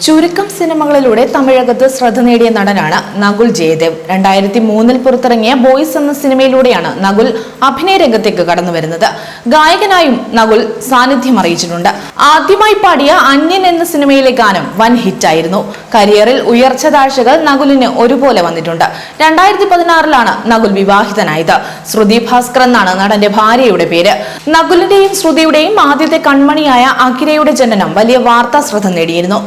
ചുരുക്കം സിനിമകളിലൂടെ തമിഴകത്ത് ശ്രദ്ധ നേടിയ നടനാണ് നകുൽ ജയദേവ്. 2003 പുറത്തിറങ്ങിയ ബോയ്സ് എന്ന സിനിമയിലൂടെയാണ് നകുൽ അഭിനയ രംഗത്തേക്ക് കടന്നുവരുന്നത്. ഗായകനായും നകുൽ സാന്നിധ്യം അറിയിച്ചിട്ടുണ്ട്. ആദ്യമായി പാടിയ അന്യൻ എന്ന സിനിമയിലെ ഗാനം വൻ ഹിറ്റായിരുന്നു. കരിയറിൽ ഉയർച്ച താഴ്ചകൾ നകുലിന് ഒരുപോലെ വന്നിട്ടുണ്ട്. 2016 നകുൽ വിവാഹിതനായത്. ശ്രുതി ഭാസ്കർ എന്നാണ് നടന്റെ ഭാര്യയുടെ പേര്. നകുലിന്റെയും ശ്രുതിയുടെയും ആദ്യത്തെ കൺമണിയായ അഖിരയുടെ ജനനം വലിയ വാർത്താ ശ്രദ്ധ നേടിയിരുന്നു.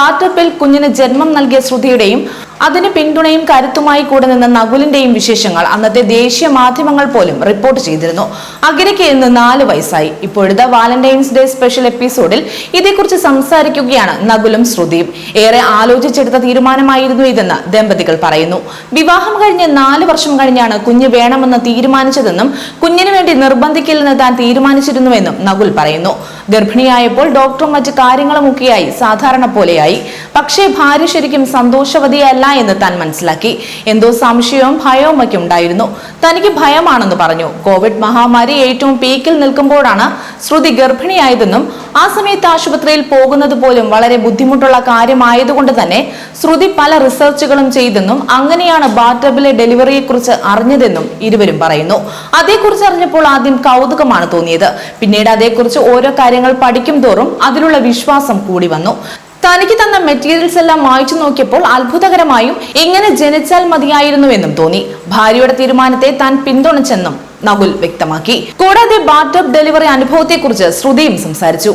ബാറ്റപ്പിൽ കുഞ്ഞിന് ജന്മം നൽകിയ ശ്രുതിയുടെയും അതിന് പിന്തുണയും കരുത്തുമായി കൂടെ നിന്ന നകുലിന്റെയും വിശേഷങ്ങൾ അന്നത്തെ ദേശീയ മാധ്യമങ്ങൾ പോലും റിപ്പോർട്ട് ചെയ്തിരുന്നു. അഖിരയ്ക്ക് ഇന്ന് 4 വയസ്സായി. ഇപ്പോഴത്തെ വാലന്റൈൻസ് ഡേ സ്പെഷ്യൽ എപ്പിസോഡിൽ ഇതേക്കുറിച്ച് സംസാരിക്കുകയാണ് നകുലും ശ്രുതിയും. ഏറെ ആലോചിച്ചെടുത്ത തീരുമാനമായിരുന്നു ഇതെന്ന് ദമ്പതികൾ പറയുന്നു. വിവാഹം കഴിഞ്ഞ് 4 വർഷം കഴിഞ്ഞാണ് കുഞ്ഞ് വേണമെന്ന് തീരുമാനിച്ചതെന്നും കുഞ്ഞിന് വേണ്ടി നിർബന്ധിക്കില്ലെന്ന് താൻ തീരുമാനിച്ചിരുന്നുവെന്നും നകുൽ പറയുന്നു. ഗർഭിണിയായപ്പോൾ ഡോക്ടറും മറ്റു കാര്യങ്ങളുമൊക്കെയായി സാധാരണ പോലെയായി. പക്ഷേ ഭാര്യ ശരിക്കും സന്തോഷവതിയല്ല എന്ന് താൻ മനസ്സിലാക്കി. എന്തോ സംശയവും ഭയവും ഒക്കെ ഉണ്ടായിരുന്നു. തനിക്ക് ഭയമാണെന്ന് പറഞ്ഞു. കോവിഡ് മഹാമാരി ഏറ്റവും പീക്കിൽ നിൽക്കുമ്പോഴാണ് ശ്രുതി ഗർഭിണിയായതെന്നും ആ സമയത്ത് ആശുപത്രിയിൽ പോകുന്നത് പോലും വളരെ ബുദ്ധിമുട്ടുള്ള കാര്യമായതുകൊണ്ട് തന്നെ ശ്രുതി പല റിസർച്ചുകളും ചെയ്തെന്നും അങ്ങനെയാണ് ബാറ്റബിലെ ഡെലിവറിയെ കുറിച്ച് അറിഞ്ഞതെന്നും ഇരുവരും പറയുന്നു. അതേക്കുറിച്ച് അറിഞ്ഞപ്പോൾ ആദ്യം കൗതുകമാണ് തോന്നിയത്. പിന്നീട് അതേക്കുറിച്ച് ഓരോ കാര്യങ്ങൾ പഠിക്കും തോറും അതിലുള്ള വിശ്വാസം കൂടി വന്നു. തനിക്ക് തന്ന മെറ്റീരിയൽസ് എല്ലാം വായിച്ചു നോക്കിയപ്പോൾ അത്ഭുതകരമായും ഇങ്ങനെ ജനിച്ചാൽ മതിയായിരുന്നുവെന്നും തോന്നി. ഭാര്യയുടെ തീരുമാനത്തെ താൻ പിന്തുണച്ചെന്നും നകുൽ വ്യക്തമാക്കി. കൂടാതെ ബാറ്റപ്പ് ഡെലിവറി അനുഭവത്തെക്കുറിച്ച് ശ്രുതിയും സംസാരിച്ചു.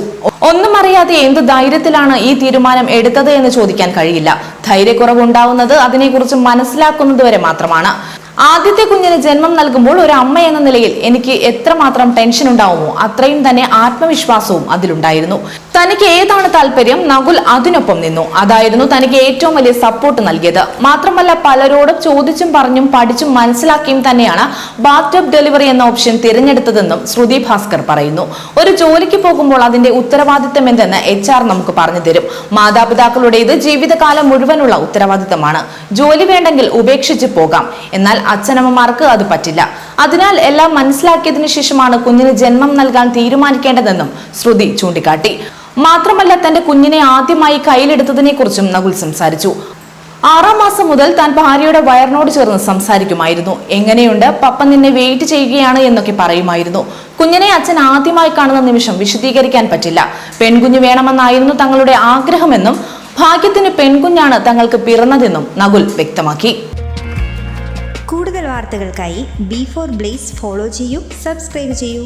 ഒന്നും അറിയാതെ എന്ത് ധൈര്യത്തിലാണ് ഈ തീരുമാനം എടുത്തത് എന്ന് ചോദിക്കാൻ കഴിയില്ല. ധൈര്യക്കുറവുണ്ടാവുന്നത് അതിനെക്കുറിച്ച് മനസ്സിലാക്കുന്നത് വരെ മാത്രമാണ്. ആദ്യത്തെ കുഞ്ഞിന് ജന്മം നൽകുമ്പോൾ ഒരു അമ്മ എന്ന നിലയിൽ എനിക്ക് എത്രമാത്രം ടെൻഷൻ ഉണ്ടാവുമോ അത്രയും തന്നെ ആത്മവിശ്വാസവും അതിലുണ്ടായിരുന്നു. തനിക്ക് ഏതാണ് താല്പര്യം നകുൽ അതിനൊപ്പം നിന്നു. അതായിരുന്നു തനിക്ക് ഏറ്റവും വലിയ സപ്പോർട്ട് നൽകിയത്. മാത്രമല്ല പലരോടും ചോദിച്ചും പറഞ്ഞും പഠിച്ചും മനസ്സിലാക്കിയും തന്നെയാണ് ബാറ്റപ്പ് ഡെലിവറി എന്ന ഓപ്ഷൻ തിരഞ്ഞെടുത്തതെന്നും ശ്രുതി ഭാസ്കർ പറയുന്നു. ഒരു ജോലിക്ക് പോകുമ്പോൾ അതിന്റെ ഉത്തരവാദിത്തം എന്തെന്ന് HR നമുക്ക് പറഞ്ഞു തരും. മാതാപിതാക്കളുടേത് ജീവിതകാലം മുഴുവനുള്ള ഉത്തരവാദിത്തമാണ്. ജോലി വേണ്ടെങ്കിൽ ഉപേക്ഷിച്ച് പോകാം. എന്നാൽ അച്ഛനമ്മമാർക്ക് അത് പറ്റില്ല. അതിനാൽ എല്ലാം മനസ്സിലാക്കിയതിനു ശേഷമാണ് കുഞ്ഞിന് ജന്മം നൽകാൻ തീരുമാനിക്കേണ്ടതെന്നും ശ്രുതി ചൂണ്ടിക്കാട്ടി. മാത്രമല്ല തന്റെ കുഞ്ഞിനെ ആദ്യമായി കയ്യിലെടുത്തതിനെ കുറിച്ചും നകുൽ സംസാരിച്ചു. 6ാം മാസം മുതൽ താൻ ഭാര്യയുടെ വയറിനോട് ചേർന്ന് സംസാരിക്കുമായിരുന്നു. എങ്ങനെയുണ്ട് പപ്പ നിന്നെ വെയിറ്റ് ചെയ്യുകയാണ് എന്നൊക്കെ പറയുമായിരുന്നു. കുഞ്ഞിനെ അച്ഛൻ ആദ്യമായി കാണുന്ന നിമിഷം വിശദീകരിക്കാൻ പറ്റില്ല. പെൺകുഞ്ഞ് വേണമെന്നായിരുന്നു തങ്ങളുടെ ആഗ്രഹമെന്നും ഭാഗ്യത്തിന് പെൺകുഞ്ഞാണ് തങ്ങൾക്ക് പിറന്നതെന്നും നകുൽ വ്യക്തമാക്കി. കൂടുതൽ വാർത്തകൾക്കായി B4 Blaze ഫോളോ ചെയ്യൂ, സബ്സ്ക്രൈബ് ചെയ്യൂ.